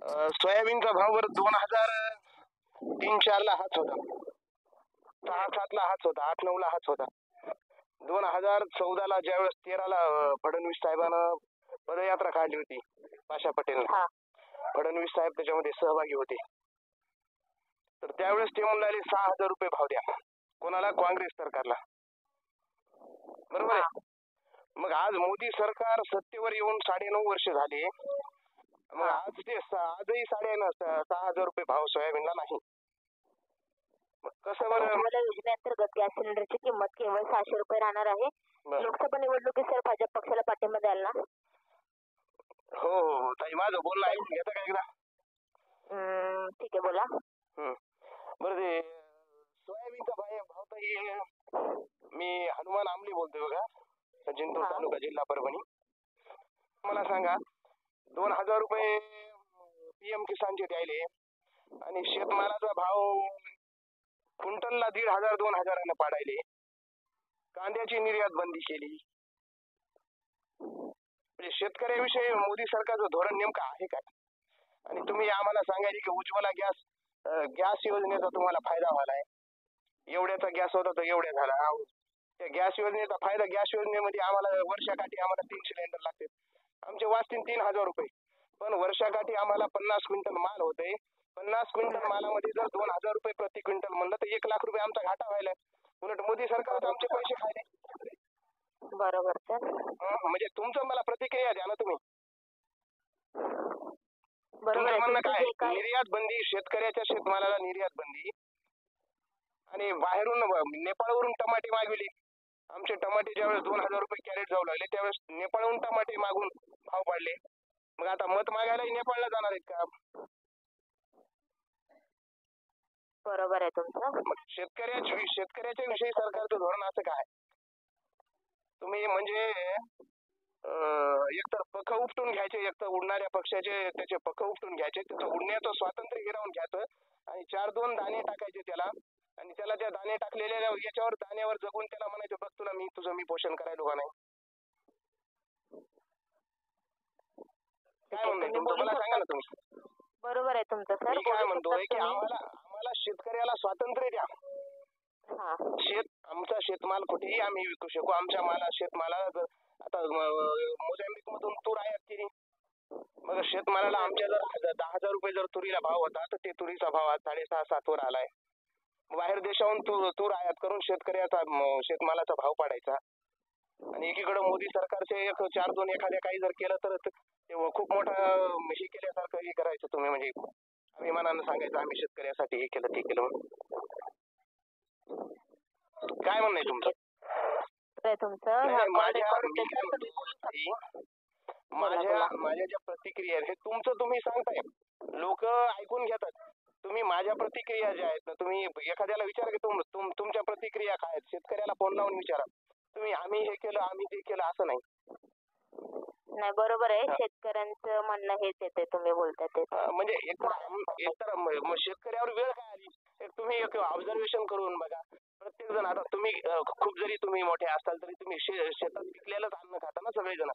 सोयाबीनचा भाव वर 2003-04 ला हाच होता, 6-7 ला हाच होता, 8-9 ला हाच होता. 2014 ला ज्यावेळेस 13 ला फडणवीस साहेबांना पदयात्रा काढली होती पाशा पटेल, फडणवीस साहेब त्याच्यामध्ये सहभागी होते, तर त्यावेळेस ते म्हणाले 6,000 रुपये भाव द्या कोणाला, काँग्रेस सरकारला, बरोबर आहे. मग आज मोदी सरकार सत्तेवर येऊन 9.5 वर्ष झाले, मग आज ते आजही 6,500 रुपये भाव सोयाबीनला नाही. कसं बरं, योजनेअंतर्गत गॅस सिलेंडरची किंमत केवळ 600 रुपये राहणार आहे. लोकसभा निवडणुकीत सर भाजप पक्षाला पाठिंबा द्याल ना? हो हो ताई, माझं बोलणं ऐकून घेता का एकदा? ठीक आहे, बोला. बरं, ते सोयाबीनचा भाव ताई, मी हनुमान आमली बोलतोय बघा, जिंतूर तालुका, जिल्हा परभणी. मला सांगा, 2,000 रुपये PM किसानचे द्यायले आणि शेतमालाचा भाव क्विंटलला 1,500-2,000 पाडायले, कांद्याची निर्यात बंदी केली. म्हणजे शेतकऱ्याविषयी मोदी सरकारचं धोरण नेमकं आहे काय? आणि तुम्ही आम्हाला सांगायचे की उज्ज्वला गॅस योजनेचा तुम्हाला फायदा झालाय, एवढ्याचा गॅस होता तर एवढ्या झाला. त्या गॅस योजनेचा फायदा, गॅस योजनेमध्ये आम्हाला वर्षाकाठी आम्हाला 3 सिलेंडर लागते, आमचे वाचतील 3,000 रुपये, पण वर्षाकाठी आम्हाला 50 क्विंटल माल होते. 50 क्विंटल मालामध्ये जर 2,000 रुपये प्रति क्विंटल म्हणलं तर 1,00,000 रुपये आमचा घाटा व्हायला. उलट मोदी सरकार आमचे पैसे खायले. बरोबर सर. म्हणजे तुमचं मला प्रतिक्रिया द्या ना तुम्ही. बरोबर म्हणणं काय, निर्यात बंदी, शेतकऱ्याच्या शेतमालाला निर्यात बंदी, आणि बाहेरून नेपाळवरून टमाटे मागविले. आमचे टमाटे ज्यावेळेस 2,000 रुपये कॅरेट जाऊ लागले त्यावेळेस नेपाळहून टमाटे मागून भाव पाडले. मग आता मत मागायला नेपाळला जाणार आहेत का? बरोबर आहे तुमचं. शेतकऱ्याच्या विषयी सरकारचं धोरण असं काय? तुम्ही म्हणजे एकतर पख उपटून घ्यायचे, एकतर उडणाऱ्या पक्षाचे त्याचे पख उपटून घ्यायचे, त्याचं उडण्याचं स्वातंत्र्य हिरावून घ्यायचं आणि 4-2 दाणे टाकायचे त्याला, आणि त्याला त्या दाणे टाकलेल्या याच्यावर दाण्यावर जगून त्याला म्हणायचं बघ तुला मी तुझं मी पोषण करायला का नाही. काय म्हणणं तुमचं मला सांगा ना तुम्ही. बरोबर आहे तुमचं सर. मी काय म्हणतोय की आम्हाला शेतकऱ्याला स्वातंत्र्य द्या. आमचा शेतमाल कुठेही आम्ही विकू शकू. आमच्या शेतमालाला आता मोझांबिक मधून तूर आयात केली, मग शेतमालाला आमच्या जर 10,000 रुपये जर तुरीला भाव होता तर ते तुरीचा भाव आज 6.5-7 वर आलाय. बाहेर देशाहून तूर आयात करून शेतकऱ्याचा शेतमालाचा भाव पाडायचा, आणि एकीकडे मोदी सरकारचे 4-2 एखाद्या काही जर केलं तर खूप मोठा हे केल्यासारखं हे करायचं तुम्ही, म्हणजे अभिमानानं सांगायचं आम्ही शेतकऱ्यासाठी हे केलं ते केलं. काय म्हणणं आहे तुमचं? माझ्या ज्या प्रतिक्रिया आहेत हे तुमचं तुम्ही सांगताय, लोक ऐकून घेतात. तुम्ही माझ्या प्रतिक्रिया ज्या आहेत ना, तुम्ही एखाद्याला विचारा की तुमच्या प्रतिक्रिया काय आहेत, शेतकऱ्याला फोन लावून विचारा तुम्ही, आम्ही हे केलं आम्ही ते केलं असं नाही. नाही, बरोबर आहे. शेतकऱ्यांचं म्हणणं हेच येते तुम्ही बोलताय ते. म्हणजे एकतर शेतकऱ्यावर वेळ काय आली, तुम्ही एक ऑब्झर्वेशन करून बघा. प्रत्येक जण, आता तुम्ही खूप जरी तुम्ही मोठे असाल तरी तुम्ही शेतात पिकलेलंच अन्न खाता ना सगळेजण.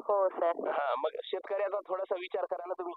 हो सर. मग शेतकऱ्याचा थोडासा विचार करा ना तुम्ही.